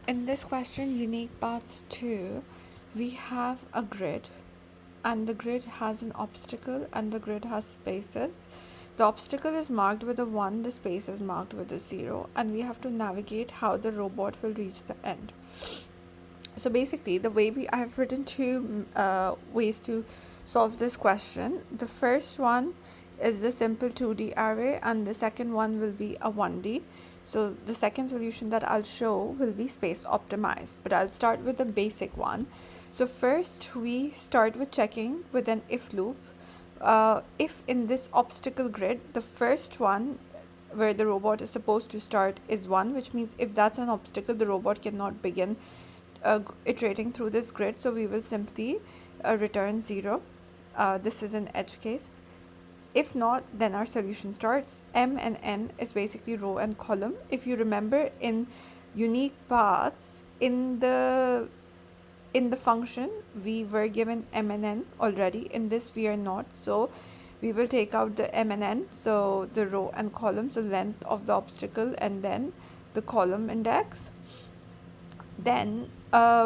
In this question, unique paths 2, we have a grid, and the grid has an obstacle and the grid has spaces. The obstacle is marked with a 1, the space is marked with a 0, and we have to navigate how the robot will reach the end. So basically, the way I have written two ways to solve this question. The first one is the simple 2D array, and the second one will be a 1D. So the second solution that I'll show will be space optimized, but I'll start with the basic one. So first we start with checking with an if loop. If in this obstacle grid, the first one where the robot is supposed to start is 1, which means if that's an obstacle, the robot cannot begin iterating through this grid, so we will simply return 0. This is an edge case. If not, then our solution starts. M and N is basically row and column. If you remember, in unique paths, in the function we were given M and N already. In this we are not, so we will take out the M and N, so the row and column, so length of the obstacle and then the column index. Then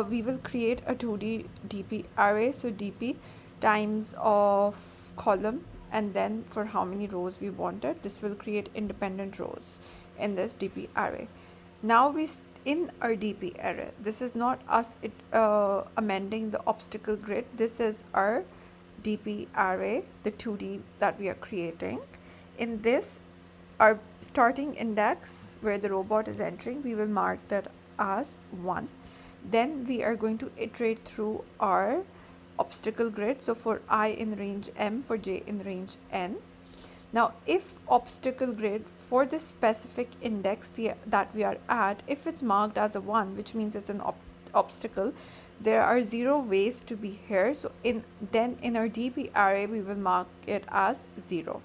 we will create a 2D DP array, so DP times of column and then for how many rows we wanted. This will create independent rows in this DP array. Now in our DP array, this is not us amending the obstacle grid. This is our DP array, the 2D that we are creating. In this, our starting index where the robot is entering, we will mark that as 1. Then we are going to iterate through our obstacle grid, so for I in range M, for J in range N. Now if obstacle grid for this specific index that we are at, if it's marked as a 1, which means it's an obstacle, there are 0 ways to be here, so in our DP array we will mark it as 0.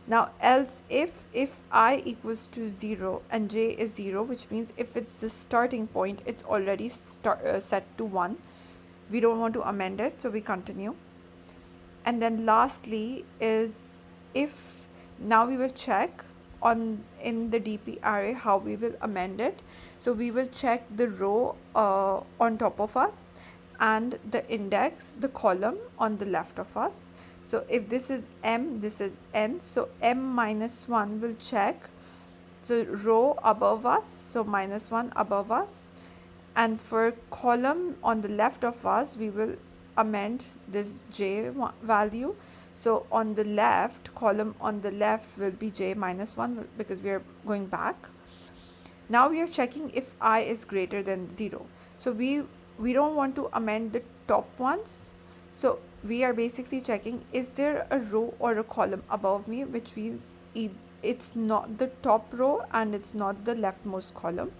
Now else if I equals to 0 and j is 0, which means if it's the starting point, it's already set to 1. We don't want to amend it, so we continue. And then lastly is if, now we will check in the DP array how we will amend it. So we will check the row on top of us and the index, the column on the left of us. So if this is M, this is N, so M minus 1 will check the row above us, so minus 1 above us, and for column on the left of us we will amend this J value. So on the left, column on the left will be J minus 1 because we are going back. Now we are checking if I is greater than 0. So we don't want to amend the top ones. So we are basically checking, is there a row or a column above me, which means it's not the top row and it's not the leftmost column.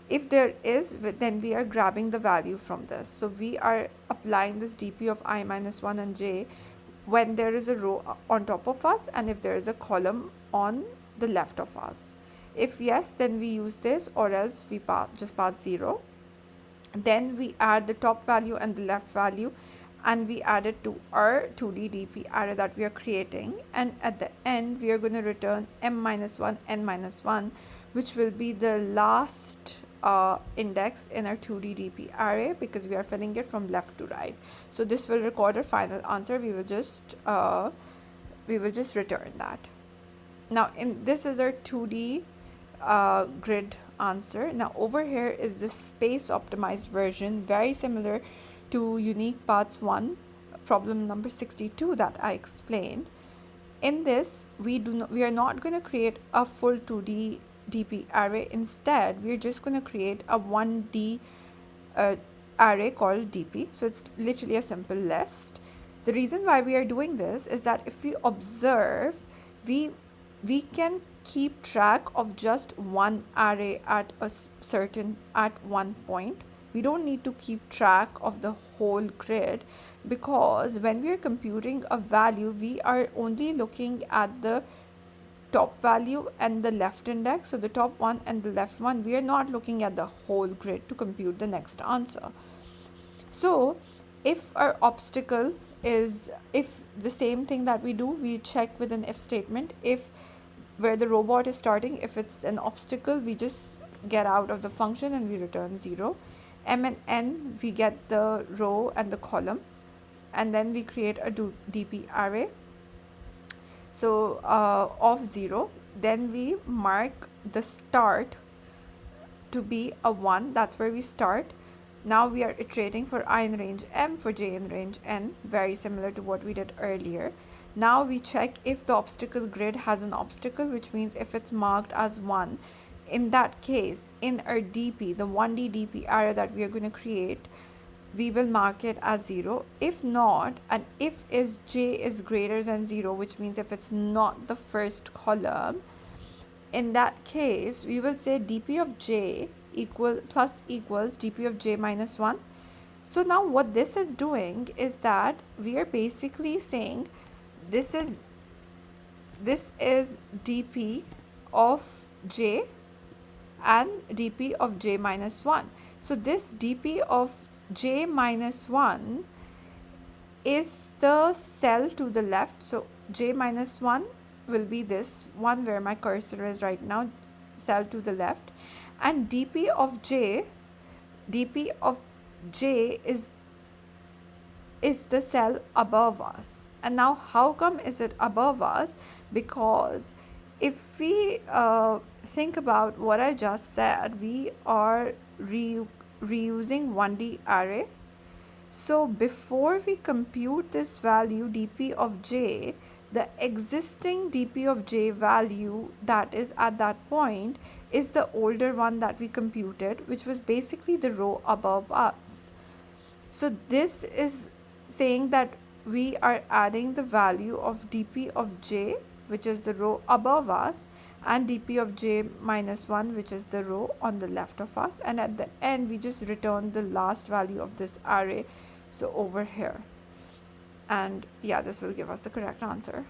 If there is, then we are grabbing the value from this. So we are applying this DP of I minus 1 and j when there is a row on top of us and if there is a column on the left of us. If yes, then we use this, or else we just pass 0. Then we add the top value and the left value, and we add it to our 2D DP array that we are creating, and at the end we are going to return M minus 1, N minus 1, which will be the last index in our 2D DP array because we are filling it from left to right. So this will record our final answer. We will just return that. Now this is our 2D grid answer. Now over here is the space optimized version, very similar to unique paths 1, problem number 62 that I explained. In this, we are not going to create a full 2D DP array. Instead, we're just going to create a 1D array called DP. So it's literally a simple list. The reason why we are doing this is that if we observe, we can keep track of just one array at one point. We don't need to keep track of the whole grid, because when we are computing a value, we are only looking at the top value and the left index. So the top one and the left one, we are not looking at the whole grid to compute the next answer. So if our obstacle is, if the same thing that we do, we check with an if statement. If where the robot is starting, if it's an obstacle, we just get out of the function and we return 0. M and N, we get the row and the column, and then we create a DP array so of 0. Then we mark the start to be a 1, that's where we start. Now we are iterating for I in range M, for J in range N, very similar to what we did earlier. Now we check if the obstacle grid has an obstacle, which means if it's marked as 1, in that case, in our DP, the 1D DP array that we are going to create, we will mark it as 0. If not, and if is J is greater than 0, which means if it's not the first column, in that case, we will say dp of j equals dp of j minus 1. So now what this is doing is that we are basically saying this is dp of j and dp of j minus 1. So this dp of j minus 1 is the cell to the left. So j minus 1 will be this one where my cursor is right now, cell to the left, and dp of j is the cell above us. And now how come is it above us? Because if we think about what I just said, we are reusing 1D array. So before we compute this value dp of j, the existing dp of j value that is at that point is the older one that we computed, which was basically the row above us. So this is saying that we are adding the value of dp of j, which is the row above us, and dp of j minus 1, which is the row on the left of us, and at the end we just return the last value of this array, so over here. And yeah, this will give us the correct answer.